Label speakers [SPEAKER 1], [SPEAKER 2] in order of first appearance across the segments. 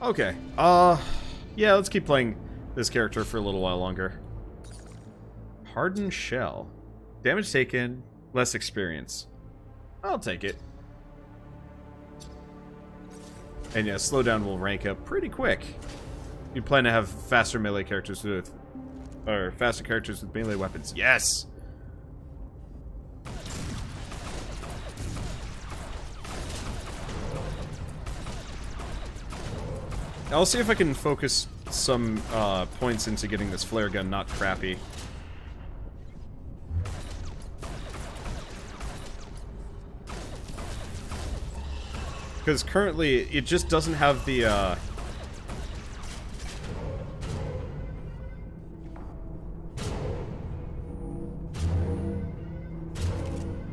[SPEAKER 1] Okay. Yeah, let's keep playing this character for a little while longer. Hardened Shell. Damage taken, less experience. I'll take it. And yeah, slowdown will rank up pretty quick. You plan to have faster melee characters with... Or faster characters with melee weapons. Yes! I'll see if I can focus some points into getting this flare gun not crappy. Because currently, it just doesn't have the,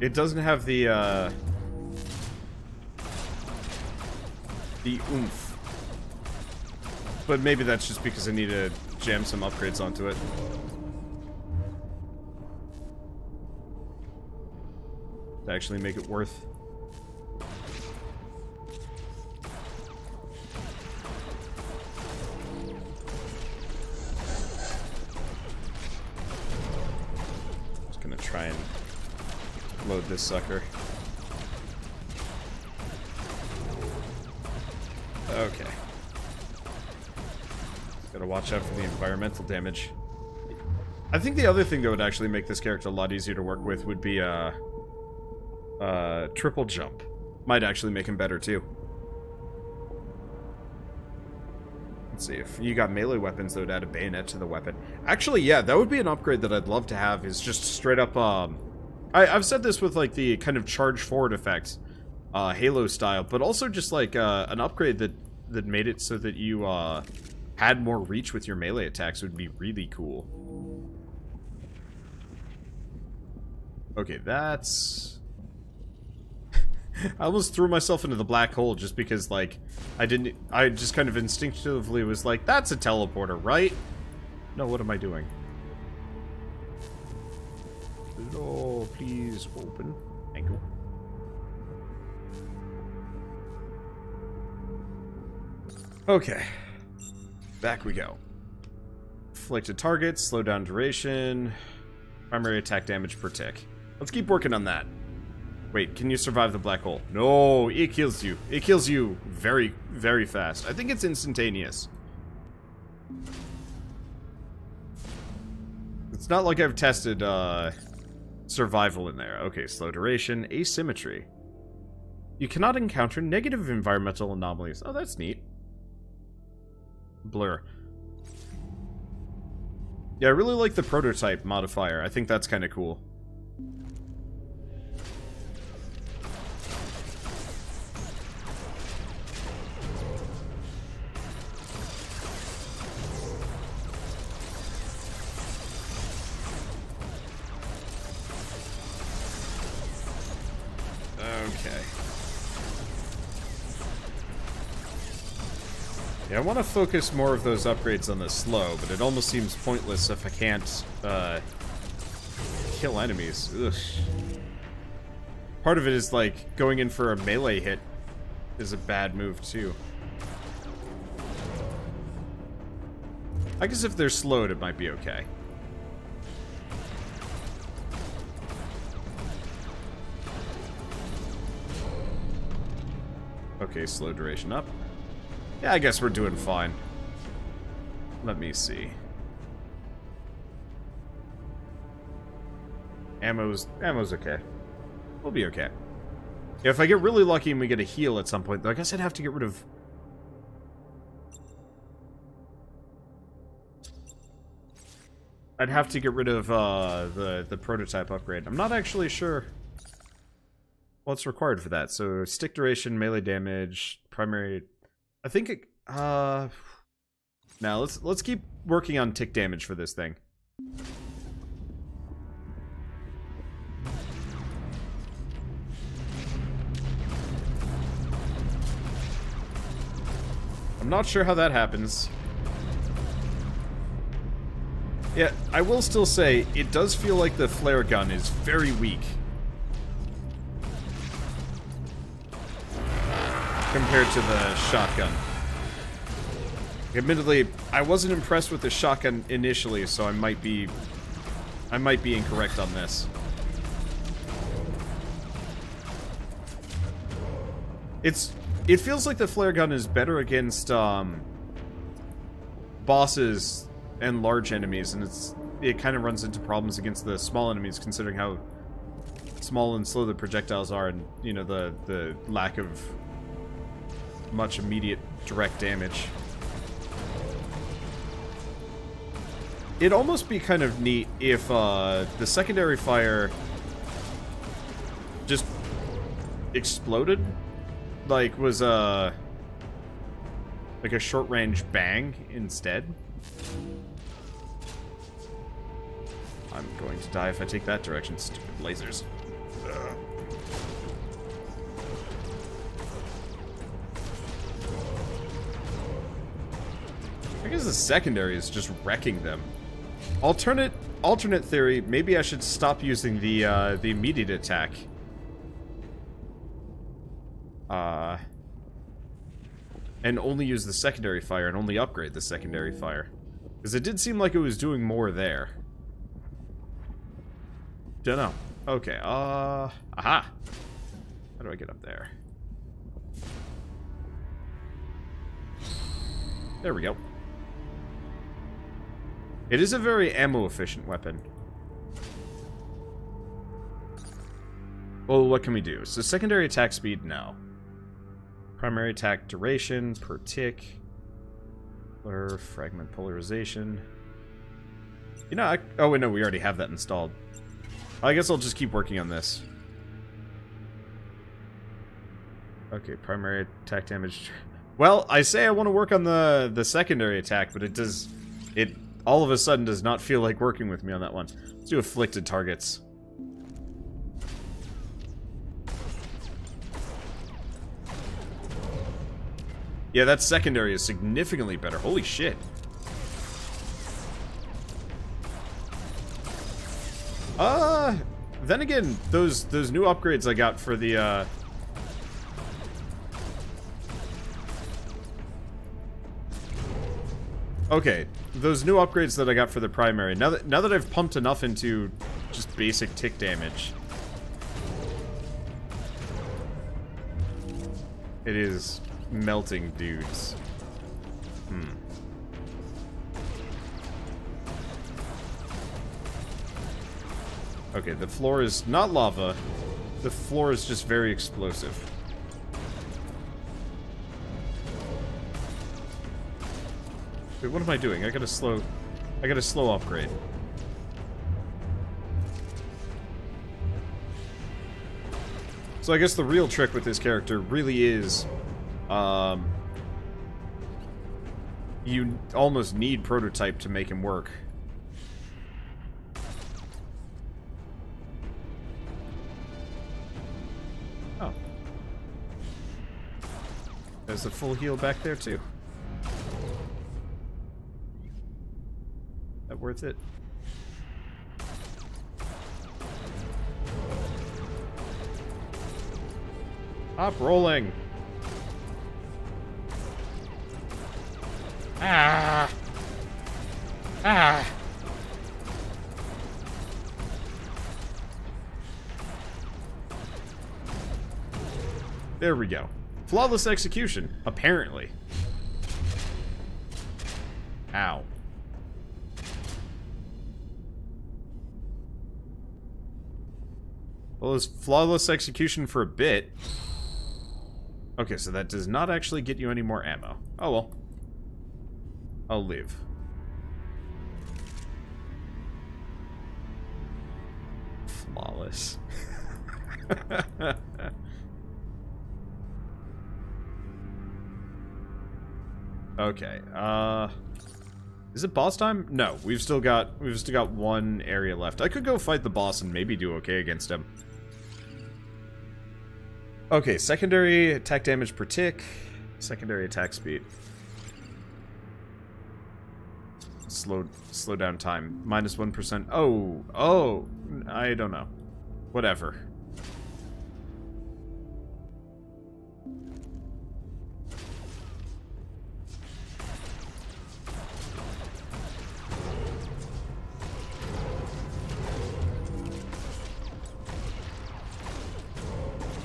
[SPEAKER 1] It doesn't have the oomph. But maybe that's just because I need to jam some upgrades onto it. To actually make it worth. Just gonna try and load this sucker. Okay. Gotta watch out for the environmental damage. I think the other thing that would actually make this character a lot easier to work with would be triple jump. Might actually make him better too. Let's see, if you got melee weapons that would add a bayonet to the weapon. Actually, yeah, that would be an upgrade that I'd love to have, is just straight up, I've said this with, like, the kind of charge forward effect, Halo style, but also just, like, an upgrade that made it so that you, had more reach with your melee attacks would be really cool. Okay, that's... I almost threw myself into the black hole just because, like, I just kind of instinctively was like, that's a teleporter, right? No, what am I doing? Oh, please open. Thank you. Okay. Back we go. Inflicted targets, slow down duration, primary attack damage per tick. Let's keep working on that. Wait, can you survive the black hole? No, it kills you. It kills you very, very fast. I think it's instantaneous. It's not like I've tested survival in there. Okay, slow duration, asymmetry. You cannot encounter negative environmental anomalies. Oh, that's neat. Blur. Yeah, I really like the prototype modifier. I think that's kind of cool. Okay. Yeah, I want to focus more of those upgrades on the slow, but it almost seems pointless if I can't, kill enemies. Ugh. Part of it is, like, going in for a melee hit is a bad move, too. I guess if they're slowed, it might be okay. Okay, slow duration up. Yeah, I guess we're doing fine. Let me see. Ammo's okay. We'll be okay. Yeah, if I get really lucky and we get a heal at some point, though, I guess I'd have to get rid of... I'd have to get rid of the prototype upgrade. I'm not actually sure what's required for that. So stick duration, melee damage, primary... I think it... Now, let's keep working on tick damage for this thing. I'm not sure how that happens. Yeah, I will still say, it does feel like the flare gun is very weak. Compared to the shotgun. Admittedly, I wasn't impressed with the shotgun initially, so I might be incorrect on this. It feels like the flare gun is better against bosses and large enemies, and it kind of runs into problems against the small enemies, considering how small and slow the projectiles are, and you know the lack of much immediate direct damage. It'd almost be kind of neat if the secondary fire just exploded, like was like a short-range bang instead. I'm going to die if I take that direction. Stupid lasers. Ugh. I guess the secondary is just wrecking them. Alternate theory, maybe I should stop using the immediate attack. And only use the secondary fire and only upgrade the secondary fire. Because it did seem like it was doing more there. Dunno. Okay, aha! How do I get up there? There we go. It is a very ammo-efficient weapon. Well, what can we do? So, secondary attack speed, no. Primary attack duration, per tick. Or fragment polarization. You know, oh wait, no, we already have that installed. I guess I'll just keep working on this. Okay, primary attack damage. Well, I say I want to work on the secondary attack, but it all of a sudden does not feel like working with me on that one. Let's do afflicted targets. Yeah, that secondary is significantly better. Holy shit. Then again, those new upgrades I got for the okay, those new upgrades that I got for the primary. Now that I've pumped enough into just basic tick damage, it is melting dudes. Okay, the floor is not lava. The floor is just very explosive. Wait, what am I doing? I got a slow upgrade. So I guess the real trick with this character really is, you almost need prototype to make him work. Oh. There's a full heal back there too. That worth it? Stop rolling. Ah. Ah. There we go. Flawless execution, apparently. Ow. Well, it's flawless execution for a bit. Okay, so that does not actually get you any more ammo. Oh well. I'll leave. Flawless. Okay, is it boss time? No, we've still got one area left. I could go fight the boss and maybe do okay against him. Okay, secondary attack damage per tick, secondary attack speed. Slow down time. Minus 1%. Oh, I don't know. Whatever.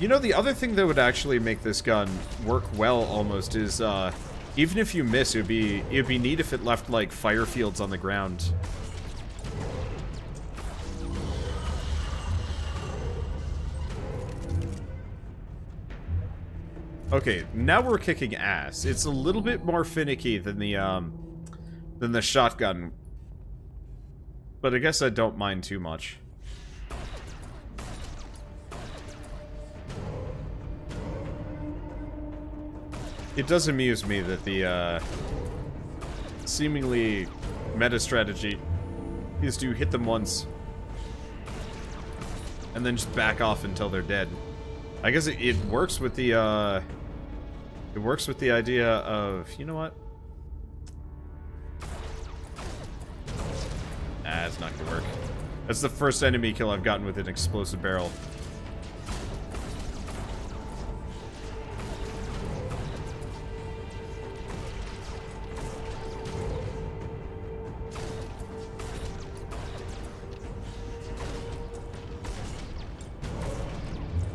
[SPEAKER 1] You know, the other thing that would actually make this gun work well almost is, even if you miss, it'd be neat if it left, like, fire fields on the ground. Okay, now we're kicking ass. It's a little bit more finicky than the shotgun. But I guess I don't mind too much. It does amuse me that the, seemingly meta strategy is to hit them once and then just back off until they're dead. I guess it works with the, it works with the idea of, you know what? Nah, it's not gonna work. That's the first enemy kill I've gotten with an explosive barrel.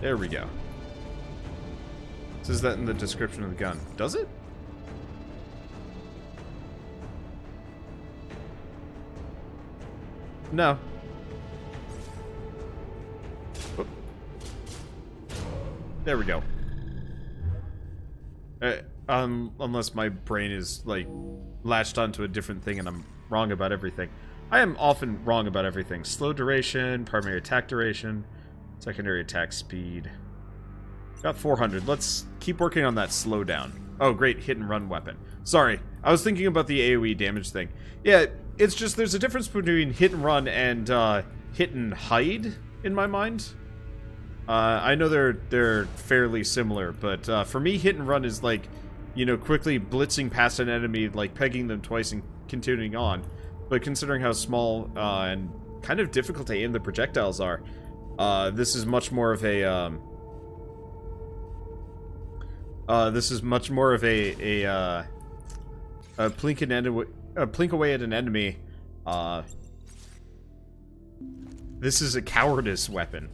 [SPEAKER 1] There we go. It says that in the description of the gun. Does it? No. Oop. There we go. Unless my brain is, like, latched onto a different thing and I'm wrong about everything. I am often wrong about everything. Slow duration, primary attack duration, secondary attack speed. Got 400. Let's keep working on that slowdown. Oh, great, hit and run weapon. Sorry, I was thinking about the AoE damage thing. Yeah, it's just there's a difference between hit and run and hit and hide in my mind. I know they're fairly similar, but for me, hit and run is like, you know, quickly blitzing past an enemy, like pegging them twice and continuing on. But considering how small and kind of difficult to aim the projectiles are, this is much more of a plink away at an enemy. This is a cowardice weapon.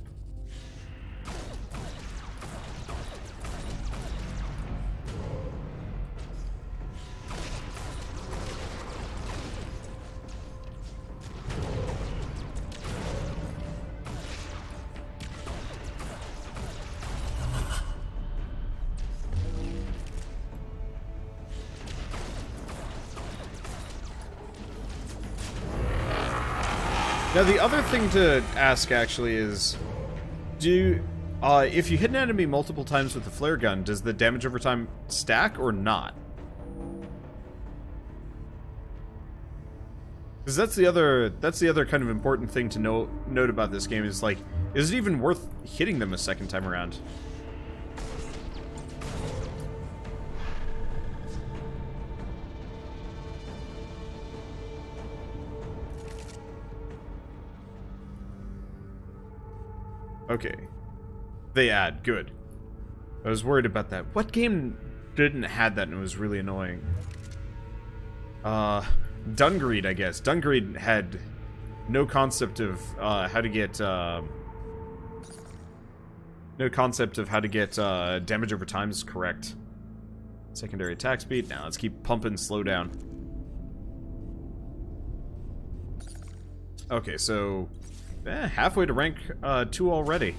[SPEAKER 1] Now, the other thing to ask, actually, is... if you hit an enemy multiple times with the flare gun, does the damage over time stack or not? Because that's the other kind of important thing to note about this game, is, like, is it even worth hitting them a second time around? Okay. They add. Good. I was worried about that. What game didn't have that and it was really annoying? Dungreed, I guess. Dungreed had no concept of how to get damage over time is correct. Secondary attack speed. Now let's keep pumping slow down. Okay, so halfway to rank 2 already.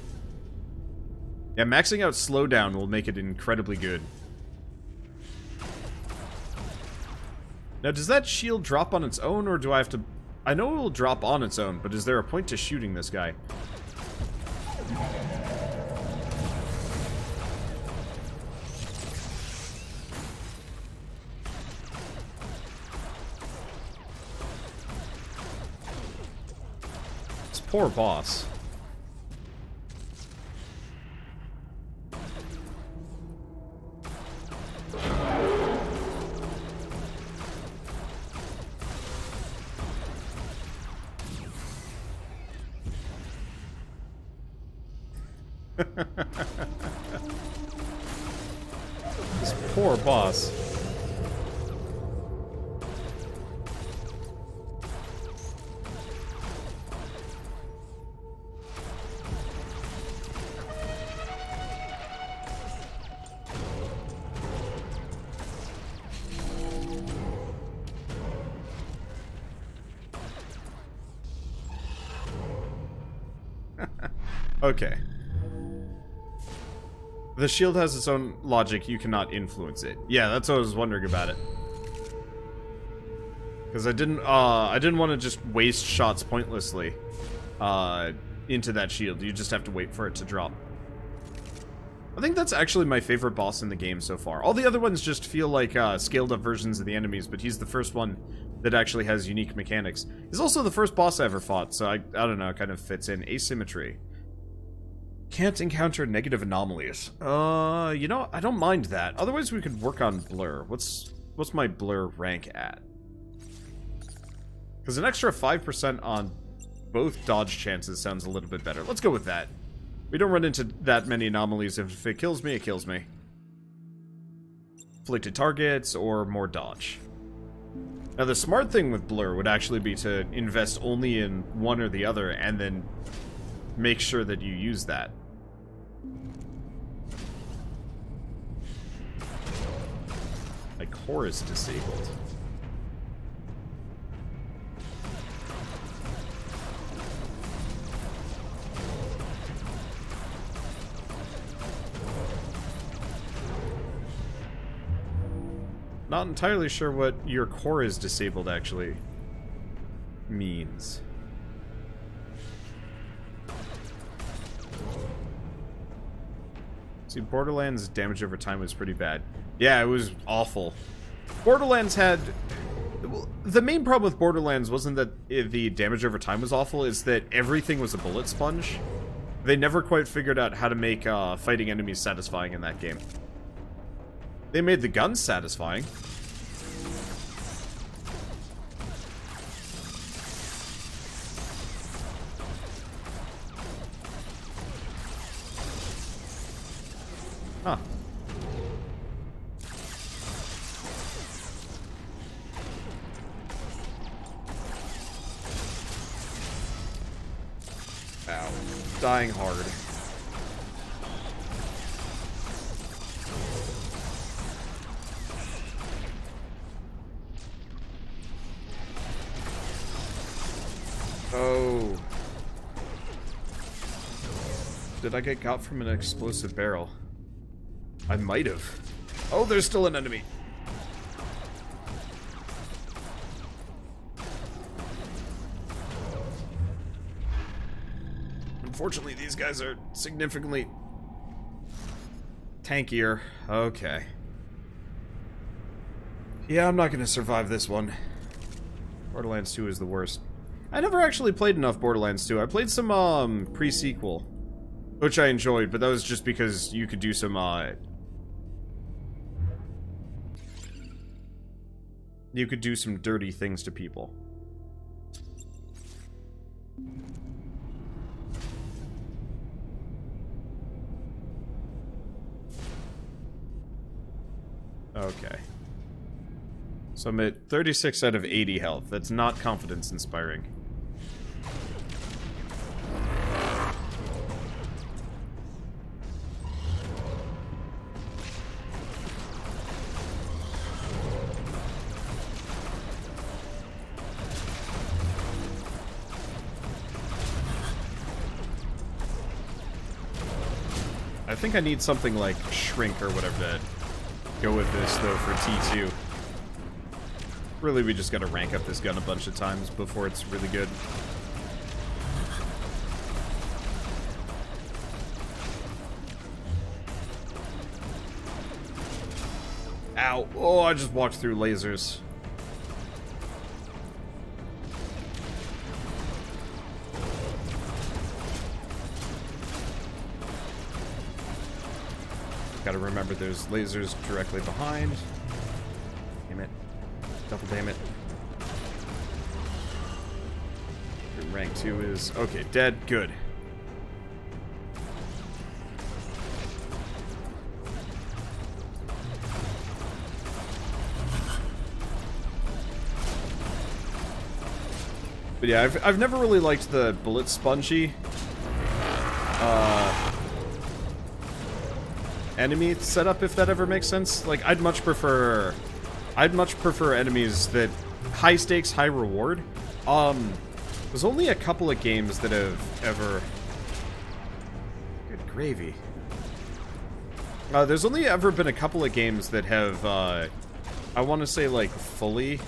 [SPEAKER 1] Yeah, maxing out slowdown will make it incredibly good. Now, does that shield drop on its own, or do I have to... I know it will drop on its own, but is there a point to shooting this guy? This poor boss. This poor boss. Okay. The shield has its own logic. You cannot influence it. Yeah, that's what I was wondering about it. Because I didn't want to just waste shots pointlessly into that shield. You just have to wait for it to drop. I think that's actually my favorite boss in the game so far. All the other ones just feel like scaled up versions of the enemies, but he's the first one that actually has unique mechanics. He's also the first boss I ever fought, so I don't know, it kind of fits in. Asymmetry. Can't encounter negative anomalies. You know, I don't mind that. Otherwise, we could work on blur. What's my blur rank at? Because an extra 5% on both dodge chances sounds a little bit better. Let's go with that. We don't run into that many anomalies. If it kills me, it kills me. Afflicted targets or more dodge. Now, the smart thing with blur would actually be to invest only in one or the other and then make sure that you use that. My core is disabled. Not entirely sure what your core is disabled actually means. See, Borderlands' damage over time was pretty bad. Yeah, it was awful. Borderlands had... The main problem with Borderlands wasn't that the damage over time was awful, it's that everything was a bullet sponge. They never quite figured out how to make fighting enemies satisfying in that game. They made the guns satisfying. Huh. Ow. Dying hard. Oh. Did I get got from an explosive barrel? I might have. Oh, there's still an enemy. Unfortunately, these guys are significantly tankier. Okay. Yeah, I'm not going to survive this one. Borderlands 2 is the worst. I never actually played enough Borderlands 2. I played some, pre-sequel, which I enjoyed, but that was just because you could do some, you could do some dirty things to people. Okay. So I'm at 36 out of 80 health. That's not confidence inspiring. I think I need something like Shrink or whatever to go with this, though, for T2. Really, we just gotta rank up this gun a bunch of times before it's really good. Ow. Oh, I just walked through lasers. Gotta remember there's lasers directly behind. Damn it. Double damn it. Rank 2 is... Okay, dead. Good. But yeah, I've never really liked the bullet spongy enemy setup, if that ever makes sense. Like, I'd much prefer enemies that high stakes, high reward. There's only a couple of games that have ever gravy. There's only ever been a couple of games that have, I want to say, like, fully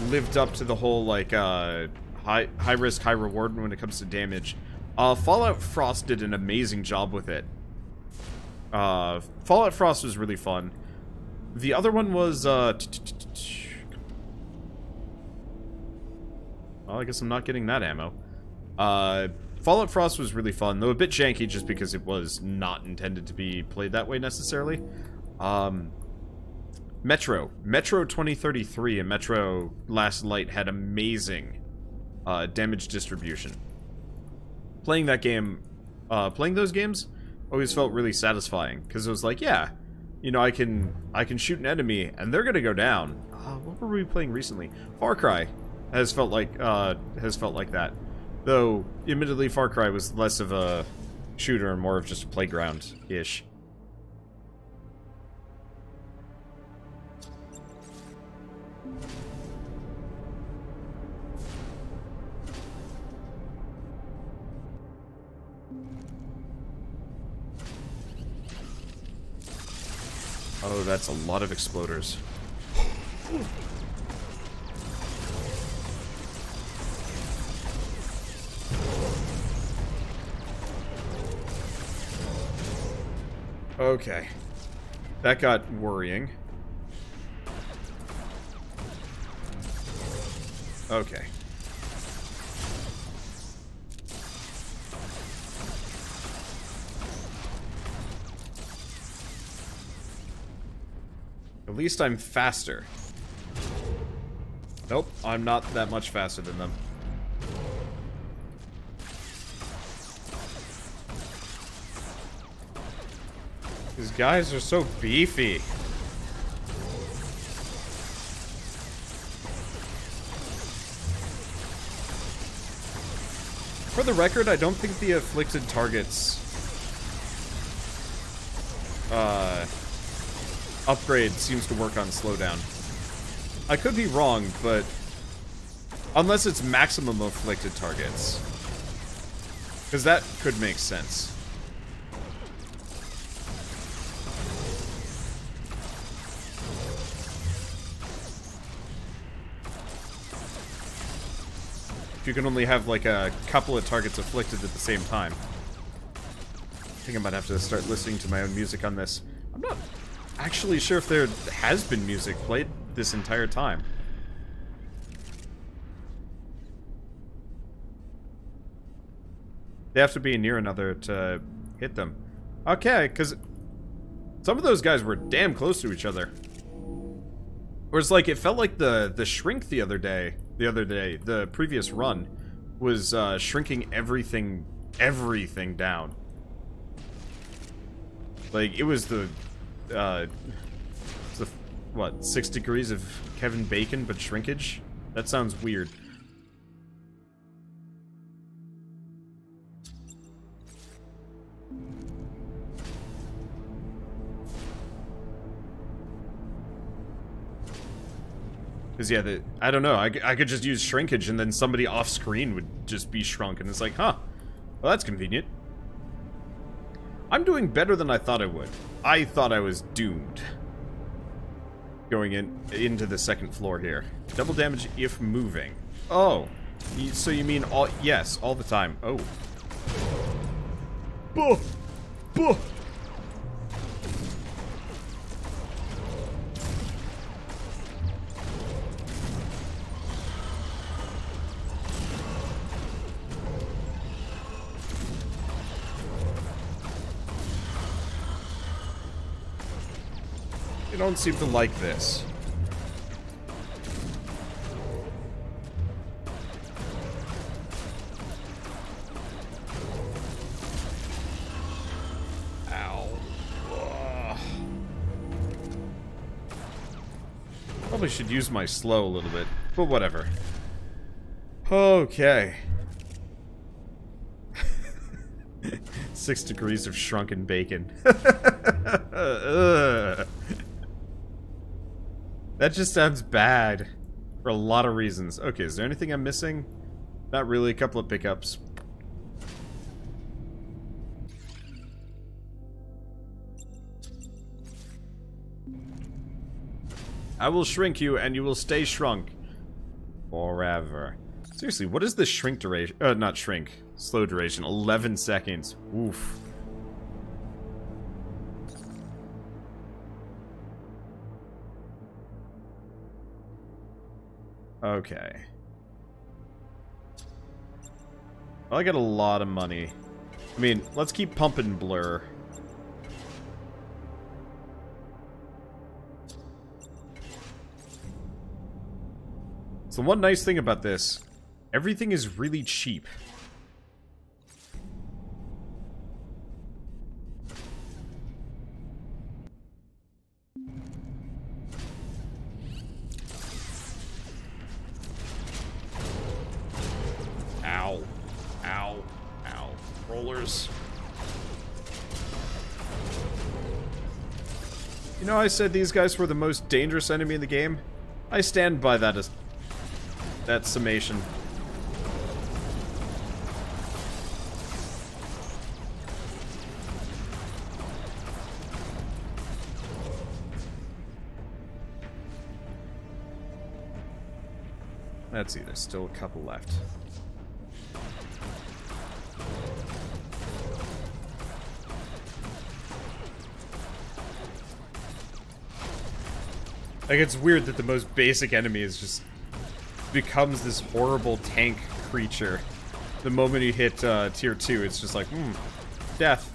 [SPEAKER 1] lived up to the whole, like, high risk, high reward when it comes to damage. Fallout Frost did an amazing job with it. Fallout Frost was really fun. The other one was, well, I guess I'm not getting that ammo. Fallout Frost was really fun, though a bit janky just because it was not intended to be played that way necessarily. Metro 2033 and Metro Last Light had amazing damage distribution. Playing that game, playing those games always felt really satisfying because it was like, yeah, you know, I can shoot an enemy and they're gonna go down. What were we playing recently? Far Cry has felt like that. Though, admittedly, Far Cry was less of a shooter and more of just a playground-ish. Oh, that's a lot of exploders. Okay. That got worrying. Okay. At least I'm faster. Nope, I'm not that much faster than them. These guys are so beefy. For the record, I don't think the afflicted targets upgrade seems to work on slowdown. I could be wrong, but unless it's maximum afflicted targets, because that could make sense. If you can only have like a couple of targets afflicted at the same time. I think I might have to start listening to my own music on this. I'm not actually sure if there has been music played this entire time. They have to be near another to hit them. Okay, because some of those guys were damn close to each other. Whereas, like, it felt like the shrink the previous run, was shrinking everything down. Like, it was what, 6 degrees of Kevin Bacon, but shrinkage? That sounds weird. Because, yeah, I don't know, I could just use shrinkage and then somebody off-screen would just be shrunk, and it's like, huh, well, that's convenient. I'm doing better than I thought I would. I thought I was doomed. Going into the second floor here. Double damage if moving. Oh, so you mean all, yes, all the time. Oh. Buh! Buh! You don't seem to like this. Ow. Ugh. Probably should use my slow a little bit, but whatever. Okay. 6 degrees of shrunken bacon. That just sounds bad for a lot of reasons. Okay, is there anything I'm missing? Not really. A couple of pickups. I will shrink you, and you will stay shrunk. Forever. Seriously, what is the shrink duration? Not shrink. Slow duration. 11 seconds. Oof. Okay. Well, I got a lot of money. I mean, let's keep pumping blur. So one nice thing about this, everything is really cheap. Ow. Ow. Ow. Rollers. You know, I said these guys were the most dangerous enemy in the game? I stand by that as that summation. Let's see, there's still a couple left. Like, it's weird that the most basic enemy is just becomes this horrible tank creature. The moment you hit tier 2, it's just like, death.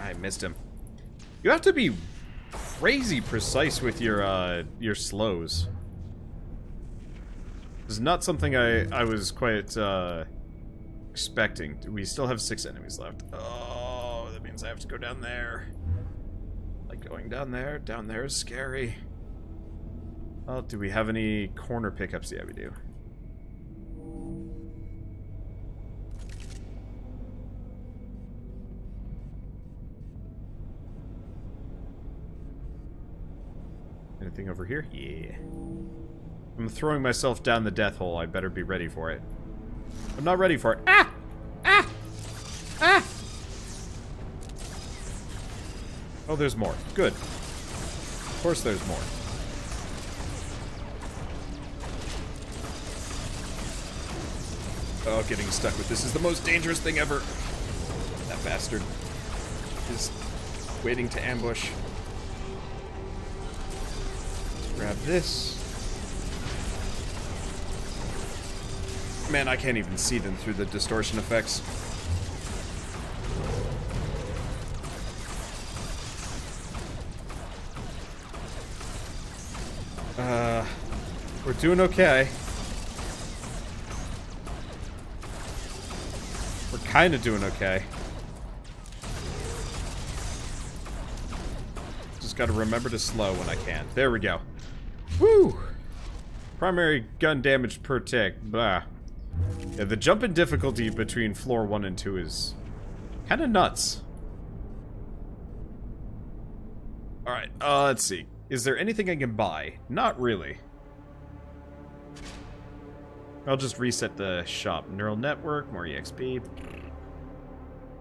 [SPEAKER 1] I missed him. You have to be crazy precise with your slows. This is not something I was quite expecting. We still have 6 enemies left. Oh, that means I have to go down there. Like going down there is scary. Oh, do we have any corner pickups? Yeah, we do. Anything over here? Yeah. I'm throwing myself down the death hole. I better be ready for it. I'm not ready for it. Ah! Ah! Ah! Oh, there's more. Good. Of course there's more. Oh, getting stuck with this is the most dangerous thing ever. That bastard is waiting to ambush. Grab this. Man, I can't even see them through the distortion effects. We're doing okay. We're kind of doing okay. Just gotta remember to slow when I can. There we go. Woo! Primary gun damage per tick. Blah. Yeah, the jump in difficulty between floor 1 and 2 is kind of nuts. Alright, let's see. Is there anything I can buy? Not really. I'll just reset the shop. Neural network, more EXP.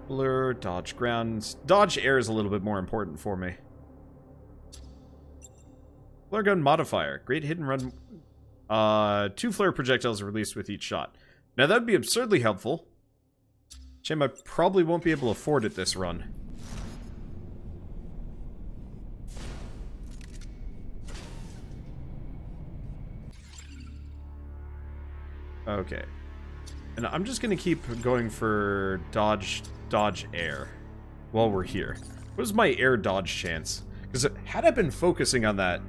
[SPEAKER 1] Blur, dodge ground. Dodge air is a little bit more important for me. Flare gun modifier. Great hit and run. 2 flare projectiles are released with each shot. Now that would be absurdly helpful. Shame I probably won't be able to afford it this run. Okay. And I'm just gonna keep going for dodge air while we're here. What is my air dodge chance? Because had I been focusing on that,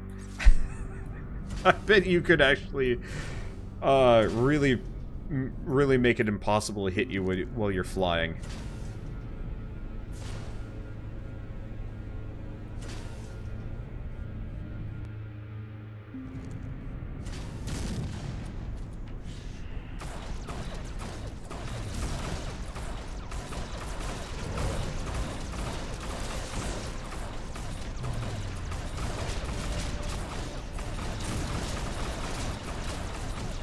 [SPEAKER 1] I bet you could actually really make it impossible to hit you while you're flying.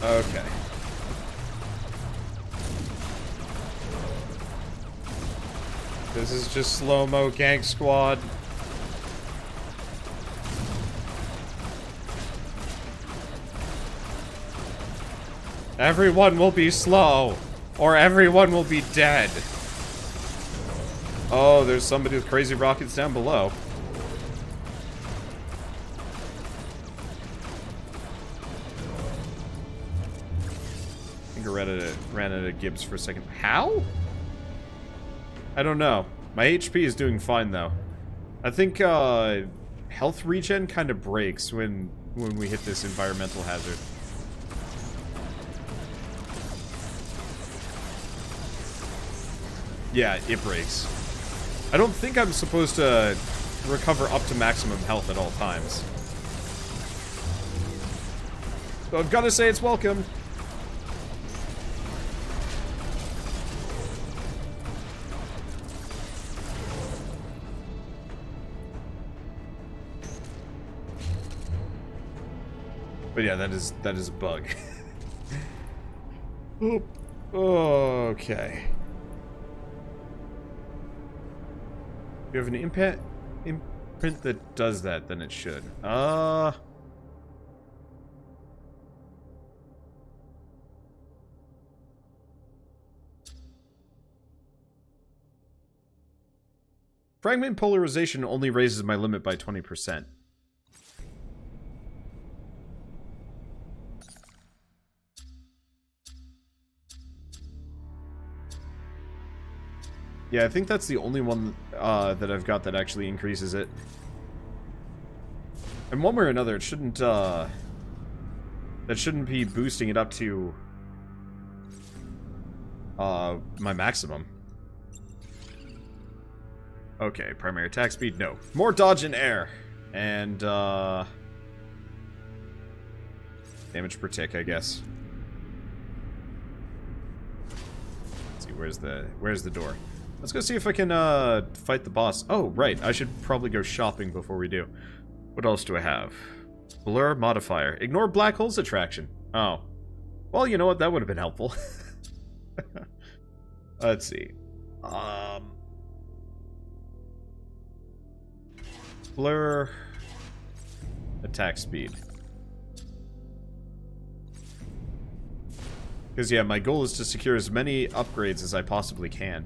[SPEAKER 1] Okay. This is just slow-mo gang squad. Everyone will be slow, or everyone will be dead. Oh, there's somebody with crazy rockets down below. I think I ran out of Gibbs for a second. How? I don't know. My HP is doing fine, though. I think, health regen kind of breaks when we hit this environmental hazard. Yeah, it breaks. I don't think I'm supposed to recover up to maximum health at all times. So I've got to say it's welcome. But yeah, that is a bug. Okay. If you have an imprint that does that, then it should. Fragment polarization only raises my limit by 20%. Yeah, I think that's the only one that I've got that actually increases it. And one way or another, it shouldn't, that shouldn't be boosting it up to, my maximum. Okay, primary attack speed, no. More dodge and air. And, damage per tick, I guess. Let's see, where's the door? Let's go see if I can, fight the boss. Oh, right, I should probably go shopping before we do. What else do I have? Blur modifier. Ignore black holes attraction. Oh. Well, you know what? That would have been helpful. Let's see. Blur. Attack speed. Because, yeah, my goal is to secure as many upgrades as I possibly can.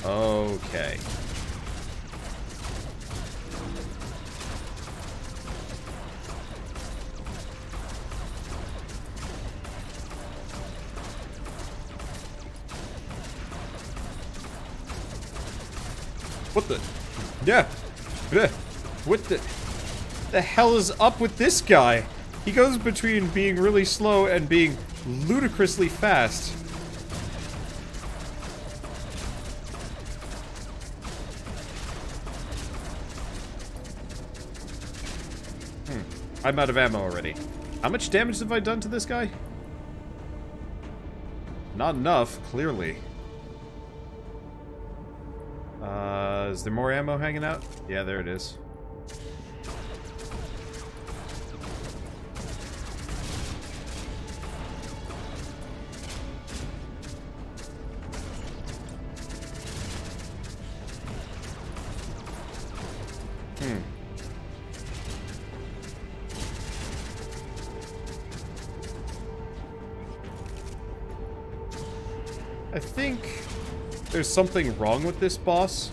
[SPEAKER 1] Okay. What the? Yeah. What the hell is up with this guy? He goes between being really slow and being ludicrously fast. I'm out of ammo already. How much damage have I done to this guy? Not enough, clearly. Is there more ammo hanging out? Yeah, there it is. I think there's something wrong with this boss.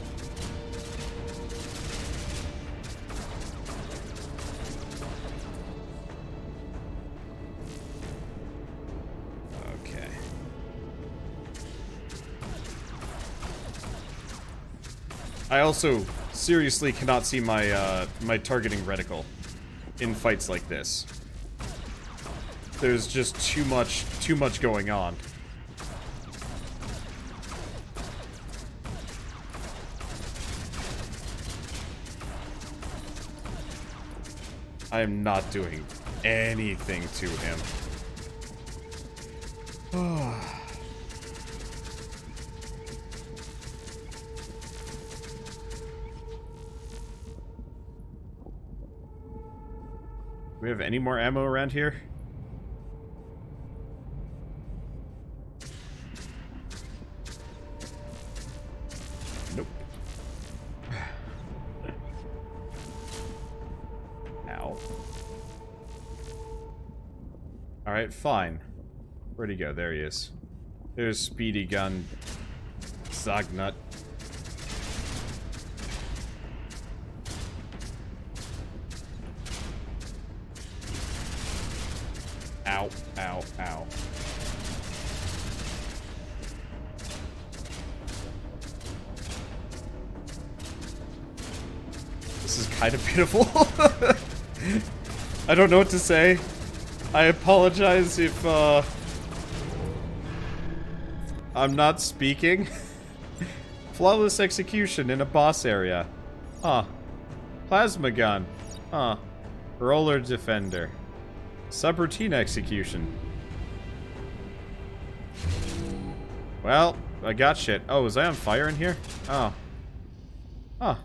[SPEAKER 1] Okay. I also seriously cannot see my my targeting reticle in fights like this. There's just too much going on. I am not doing anything to him. we have any more ammo around here? Nope. Ow. Alright, fine. Where'd he go? There he is. There's Speedy Gun. Zognut. Ow, ow, ow. This is kind of beautiful. I don't know what to say. I apologize if, I'm not speaking. Flawless execution in a boss area. Huh. Plasma gun. Huh. Roller defender. Subroutine execution. Well, I got shit. Oh, was I on fire in here? Oh. Huh.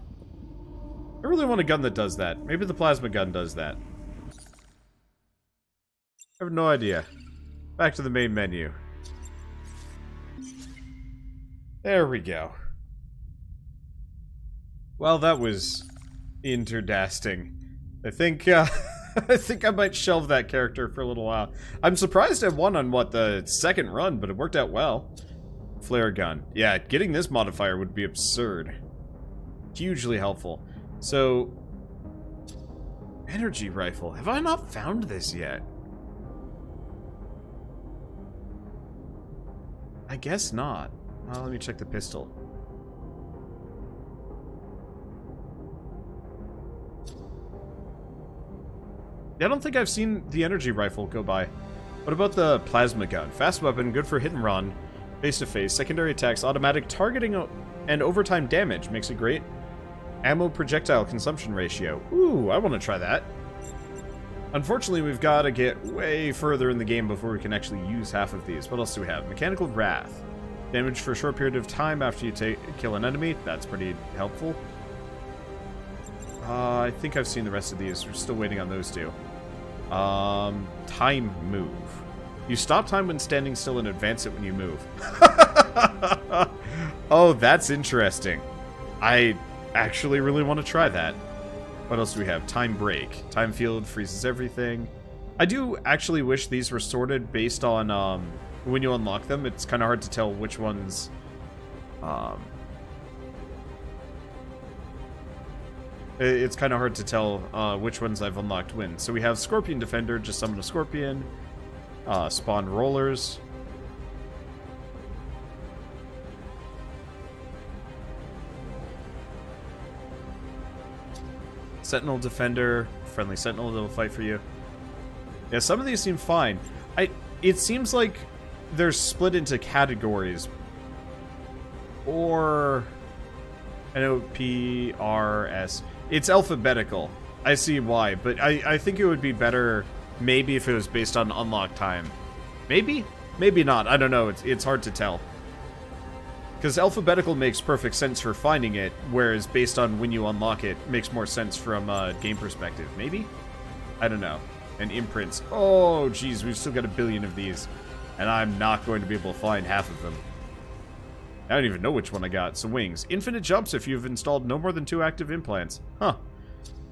[SPEAKER 1] I really want a gun that does that. Maybe the plasma gun does that. I have no idea. Back to the main menu. There we go. Well, that was interdasting. I think, I think I might shelve that character for a little while. I'm surprised I won on, what, the second run, but it worked out well. Flare gun. Yeah, getting this modifier would be absurd. Hugely helpful. So, energy rifle. Have I not found this yet? I guess not. Let me check the pistol. I don't think I've seen the energy rifle go by. What about the plasma gun? Fast weapon, good for hit and run. Face-to-face, secondary attacks, automatic targeting, and overtime damage. Makes it great. Ammo projectile consumption ratio. Ooh, I want to try that. Unfortunately, we've got to get way further in the game before we can actually use half of these. What else do we have? Mechanical Wrath. Damage for a short period of time after you kill an enemy. That's pretty helpful. I think I've seen the rest of these. We're still waiting on those two. Time move. You stop time when standing still and advance it when you move. Oh, that's interesting. I actually really want to try that. What else do we have? Time break. Time field freezes everything. I do actually wish these were sorted based on when you unlock them. It's kind of hard to tell which ones it's kind of hard to tell which ones I've unlocked when. So we have Scorpion Defender, just summon a Scorpion. Spawn Rollers. Sentinel Defender, friendly Sentinel that'll fight for you. Yeah, some of these seem fine. It seems like they're split into categories. Or I know P, R, S. It's alphabetical. I see why, but I think it would be better maybe if it was based on unlock time. Maybe? Maybe not. I don't know. It's hard to tell. Because alphabetical makes perfect sense for finding it, whereas based on when you unlock it, makes more sense from a game perspective. Maybe? I don't know. And imprints. Oh, geez, we've still got a billion of these. And I'm not going to be able to find half of them. I don't even know which one I got. So wings. Infinite jumps if you've installed no more than 2 active implants. Huh.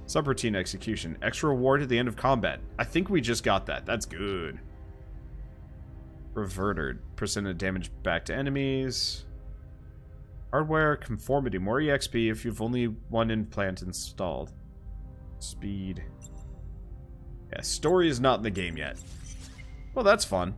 [SPEAKER 1] Subroutine execution. Extra reward at the end of combat. I think we just got that. That's good. Reverter. Percent damage back to enemies. Hardware conformity. More EXP if you've only 1 implant installed. Speed. Yeah, story is not in the game yet. Well, that's fun.